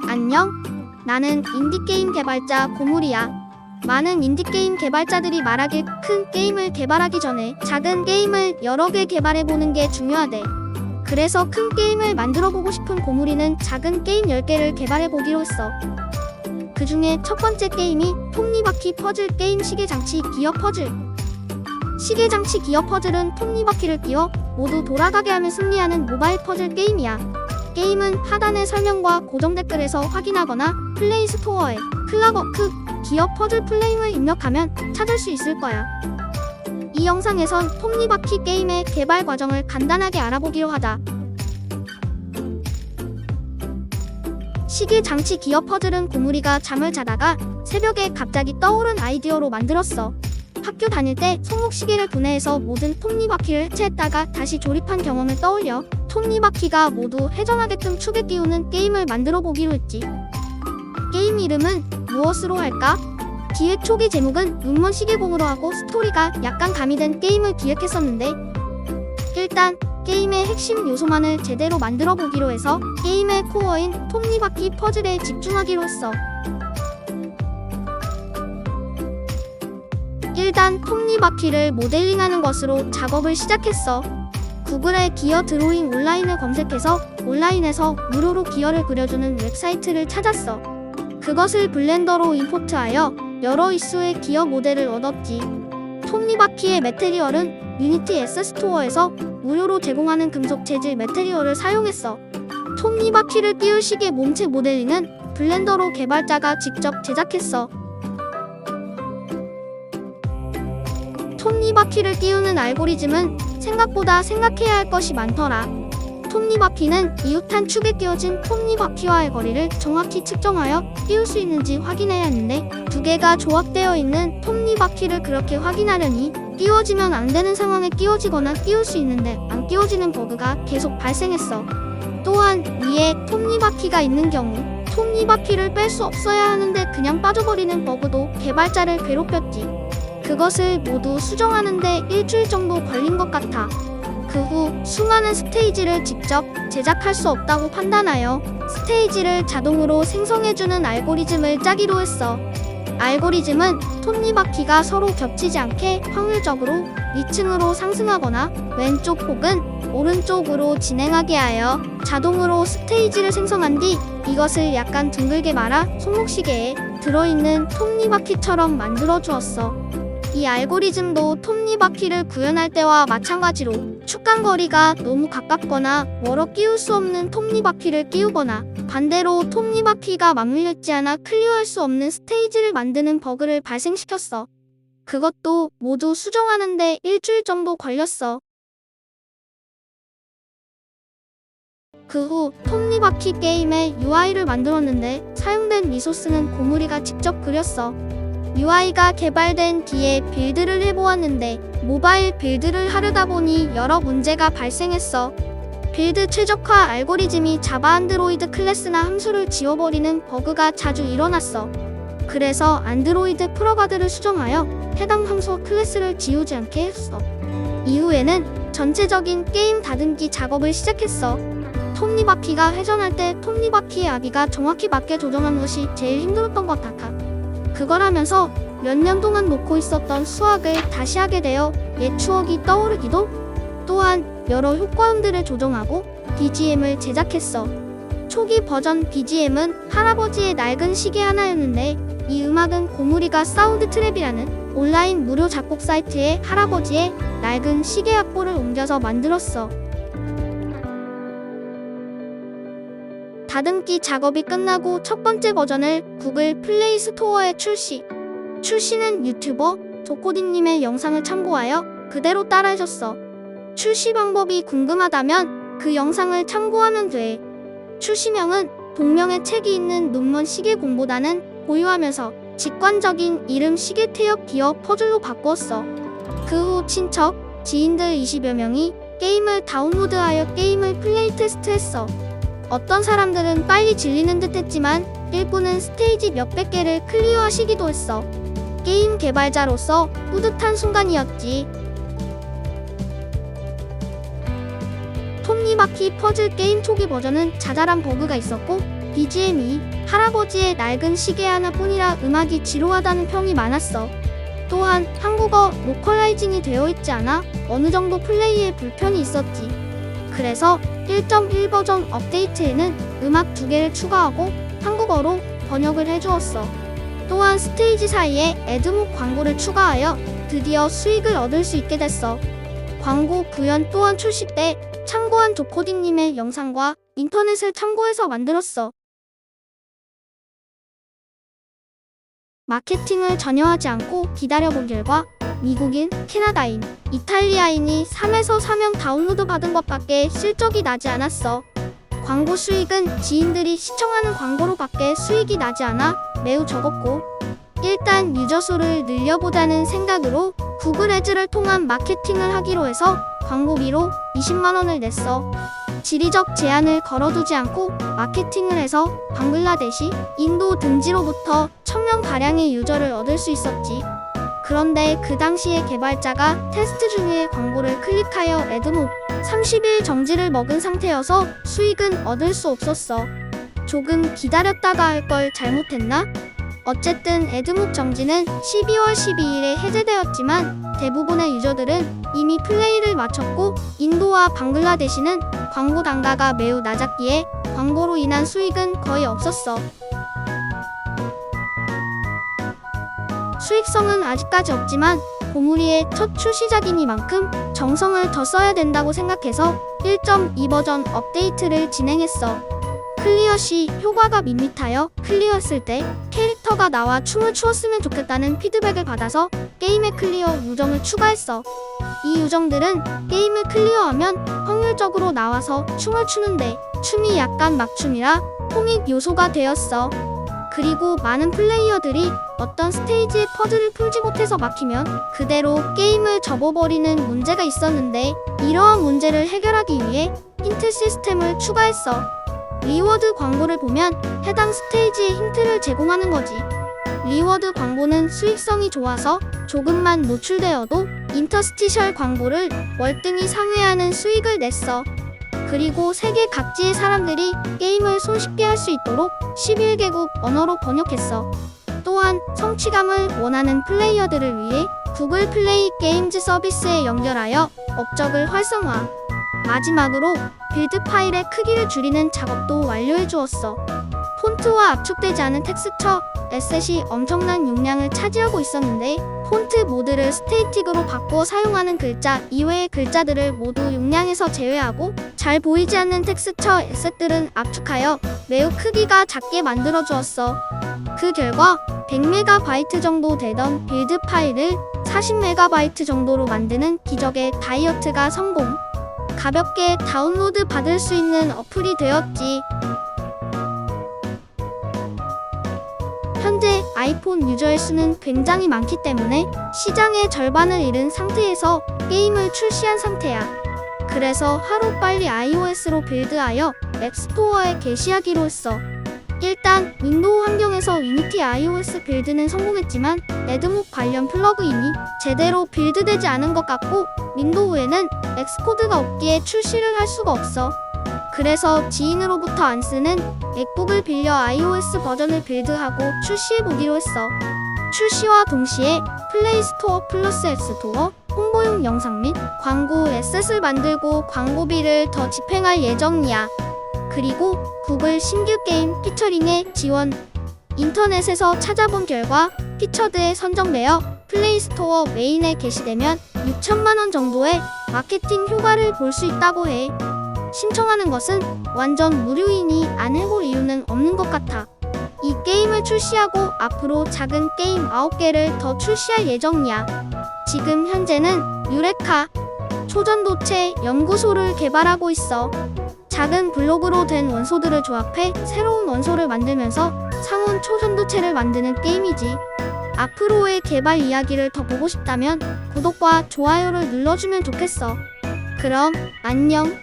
안녕. 나는 인디게임 개발자 고물이야. 많은 인디게임 개발자들이 말하길 큰 게임을 개발하기 전에 작은 게임을 여러 개 개발해보는 게 중요하대. 그래서 큰 게임을 만들어보고 싶은 고물이는 작은 게임 10개를 개발해보기로 했어. 그 중에 첫 번째 게임이 톱니바퀴 퍼즐 게임 시계장치 기어 퍼즐. 시계장치 기어 퍼즐은 톱니바퀴를 끼워 모두 돌아가게 하면 승리하는 모바일 퍼즐 게임이야. 게임은 하단의 설명과 고정 댓글에서 확인하거나 플레이 스토어에 클락워크 기어 퍼즐 플레임을 입력하면 찾을 수 있을 거야. 이 영상에선 톱니바퀴 게임의 개발 과정을 간단하게 알아보기로 하자. 시계 장치 기어 퍼즐은 고물이가 잠을 자다가 새벽에 갑자기 떠오른 아이디어로 만들었어. 학교 다닐 때 손목시계를 분해해서 모든 톱니바퀴를 해체했다가 다시 조립한 경험을 떠올려 톱니바퀴가 모두 회전하게끔 축에 끼우는 게임을 만들어 보기로 했지. 게임 이름은 무엇으로 할까? 기획 초기 제목은 눈먼 시계공으로 하고 스토리가 약간 가미된 게임을 기획했었는데 일단 게임의 핵심 요소만을 제대로 만들어 보기로 해서 게임의 코어인 톱니바퀴 퍼즐에 집중하기로 했어. 일단 톱니바퀴를 모델링하는 것으로 작업을 시작했어. 구글에 기어 드로잉 온라인을 검색해서 온라인에서 무료로 기어를 그려주는 웹사이트를 찾았어. 그것을 블렌더로 임포트하여 여러 이수의 기어 모델을 얻었지. 톱니바퀴의 매테리얼은 유니티 S 스토어에서 무료로 제공하는 금속 재질 매테리얼을 사용했어. 톱니바퀴를 끼울 시계 몸체 모델링은 블렌더로 개발자가 직접 제작했어. 톱니바퀴를 끼우는 알고리즘은 생각보다 생각해야 할 것이 많더라. 톱니바퀴는 이웃한 축에 끼워진 톱니바퀴와의 거리를 정확히 측정하여 끼울 수 있는지 확인해야 하는데 두 개가 조합되어 있는 톱니바퀴를 그렇게 확인하려니 끼워지면 안 되는 상황에 끼워지거나 끼울 수 있는데 안 끼워지는 버그가 계속 발생했어. 또한 위에 톱니바퀴가 있는 경우 톱니바퀴를 뺄 수 없어야 하는데 그냥 빠져버리는 버그도 개발자를 괴롭혔지. 그것을 모두 수정하는데 일주일 정도 걸린 것 같아. 그 후 수많은 스테이지를 직접 제작할 수 없다고 판단하여 스테이지를 자동으로 생성해주는 알고리즘을 짜기로 했어. 알고리즘은 톱니바퀴가 서로 겹치지 않게 확률적으로 위층으로 상승하거나 왼쪽 혹은 오른쪽으로 진행하게 하여 자동으로 스테이지를 생성한 뒤 이것을 약간 둥글게 말아 손목시계에 들어있는 톱니바퀴처럼 만들어 주었어. 이 알고리즘도 톱니바퀴를 구현할 때와 마찬가지로 축간거리가 너무 가깝거나 멀어 끼울 수 없는 톱니바퀴를 끼우거나 반대로 톱니바퀴가 맞물렸지 않아 클리어할 수 없는 스테이지를 만드는 버그를 발생시켰어. 그것도 모두 수정하는데 일주일 정도 걸렸어. 그 후 톱니바퀴 게임의 UI를 만들었는데 사용된 리소스는 고물이가 직접 그렸어. UI가 개발된 뒤에 빌드를 해보았는데 모바일 빌드를 하려다 보니 여러 문제가 발생했어. 빌드 최적화 알고리즘이 자바 안드로이드 클래스나 함수를 지워버리는 버그가 자주 일어났어. 그래서 안드로이드 프로가드를 수정하여 해당 함수와 클래스를 지우지 않게 했어. 이후에는 전체적인 게임 다듬기 작업을 시작했어. 톱니바퀴가 회전할 때 톱니바퀴의 아기가 정확히 맞게 조정하는 것이 제일 힘들었던 것 같아. 그걸 하면서 몇 년 동안 놓고 있었던 수학을 다시 하게 되어 옛 추억이 떠오르기도 또한 여러 효과음들을 조정하고 BGM을 제작했어. 초기 버전 BGM은 할아버지의 낡은 시계 하나였는데 이 음악은 고물이가 사운드 트랩이라는 온라인 무료 작곡 사이트에 할아버지의 낡은 시계 악보를 옮겨서 만들었어. 다듬기 작업이 끝나고 첫 번째 버전을 구글 플레이 스토어에 출시. 출시는 유튜버 조코디님의 영상을 참고하여 그대로 따라해줬어. 출시 방법이 궁금하다면 그 영상을 참고하면 돼. 출시명은 동명의 책이 있는 눈먼 시계공보다는 고유하면서 직관적인 이름 시계 태엽 기어 퍼즐로 바꾸었어. 그 후 친척, 지인들 20여 명이 게임을 다운로드하여 게임을 플레이 테스트했어. 어떤 사람들은 빨리 질리는 듯 했지만 일부는 스테이지 몇백 개를 클리어하시기도 했어. 게임 개발자로서 뿌듯한 순간이었지. 톱니바퀴 퍼즐 게임 초기 버전은 자잘한 버그가 있었고 BGM이 할아버지의 낡은 시계 하나뿐이라 음악이 지루하다는 평이 많았어. 또한 한국어 로컬라이징이 되어 있지 않아 어느 정도 플레이에 불편이 있었지. 그래서 1.1 버전 업데이트에는 음악 2개를 추가하고 한국어로 번역을 해주었어. 또한 스테이지 사이에 애드몹 광고를 추가하여 드디어 수익을 얻을 수 있게 됐어. 광고 구현 또한 출시 때 참고한 조코디님의 영상과 인터넷을 참고해서 만들었어. 마케팅을 전혀 하지 않고 기다려본 결과 미국인, 캐나다인, 이탈리아인이 3에서 4명 다운로드 받은 것밖에 실적이 나지 않았어. 광고 수익은 지인들이 시청하는 광고로 밖에 수익이 나지 않아 매우 적었고, 일단 유저 수를 늘려보자는 생각으로 구글 애즈를 통한 마케팅을 하기로 해서 광고비로 20만원을 냈어. 지리적 제한을 걸어두지 않고 마케팅을 해서 방글라데시, 인도 등지로부터 1000명가량의 유저를 얻을 수 있었지. 그런데 그 당시에 개발자가 테스트 중에 광고를 클릭하여 애드몹 30일 정지를 먹은 상태여서 수익은 얻을 수 없었어. 조금 기다렸다가 할 걸 잘못했나? 어쨌든 애드몹 정지는 12월 12일에 해제되었지만 대부분의 유저들은 이미 플레이를 마쳤고, 인도와 방글라데시는 광고 단가가 매우 낮았기에 광고로 인한 수익은 거의 없었어. 수익성은 아직까지 없지만 고무리의 첫 출시작이니만큼 정성을 더 써야 된다고 생각해서 1.2 버전 업데이트를 진행했어. 클리어 시 효과가 밋밋하여 클리어했을 때 캐릭터가 나와 춤을 추었으면 좋겠다는 피드백을 받아서 게임의 클리어 요정을 추가했어. 이 요정들은 게임을 클리어하면 확률적으로 나와서 춤을 추는데 춤이 약간 막춤이라 코믹 요소가 되었어. 그리고 많은 플레이어들이 어떤 스테이지의 퍼즐을 풀지 못해서 막히면 그대로 게임을 접어버리는 문제가 있었는데, 이러한 문제를 해결하기 위해 힌트 시스템을 추가했어. 리워드 광고를 보면 해당 스테이지의 힌트를 제공하는 거지. 리워드 광고는 수익성이 좋아서 조금만 노출되어도 인터스티셜 광고를 월등히 상회하는 수익을 냈어. 그리고 세계 각지의 사람들이 게임을 손쉽게 할 수 있도록 11개국 언어로 번역했어. 또한 성취감을 원하는 플레이어들을 위해 구글 플레이 게임즈 서비스에 연결하여 업적을 활성화. 마지막으로 빌드 파일의 크기를 줄이는 작업도 완료해 주었어. 폰트와 압축되지 않은 텍스처, 에셋이 엄청난 용량을 차지하고 있었는데, 폰트 모드를 스테이틱으로 바꾸어 사용하는 글자 이외의 글자들을 모두 용량에서 제외하고 잘 보이지 않는 텍스처 에셋들은 압축하여 매우 크기가 작게 만들어 주었어. 그 결과 100MB 정도 되던 빌드 파일을 40MB 정도로 만드는 기적의 다이어트가 성공. 가볍게 다운로드 받을 수 있는 어플이 되었지. 현재 아이폰 유저의 수는 굉장히 많기 때문에 시장의 절반을 잃은 상태에서 게임을 출시한 상태야. 그래서 하루빨리 iOS로 빌드하여 앱스토어에 게시하기로 했어. 일단 윈도우 환경에서 유니티 iOS 빌드는 성공했지만 애드몹 관련 플러그인이 제대로 빌드되지 않은 것 같고, 윈도우에는 엑스코드가 없기에 출시를 할 수가 없어. 그래서 지인으로부터 안 쓰는 맥북을 빌려 iOS 버전을 빌드하고 출시해보기로 했어. 출시와 동시에 플레이스토어 플러스 앱스토어, 홍보용 영상 및 광고 에셋을 만들고 광고비를 더 집행할 예정이야. 그리고 구글 신규 게임 피처링의 지원. 인터넷에서 찾아본 결과 피처드에 선정되어 플레이스토어 메인에 게시되면 6천만원 정도의 마케팅 효과를 볼 수 있다고 해. 신청하는 것은 완전 무료이니 안 해볼 이유는 없는 것 같아. 이 게임을 출시하고 앞으로 작은 게임 9개를 더 출시할 예정이야. 지금 현재는 유레카 초전도체 연구소를 개발하고 있어. 작은 블록으로 된 원소들을 조합해 새로운 원소를 만들면서 상온 초전도체를 만드는 게임이지. 앞으로의 개발 이야기를 더 보고 싶다면 구독과 좋아요를 눌러주면 좋겠어. 그럼 안녕.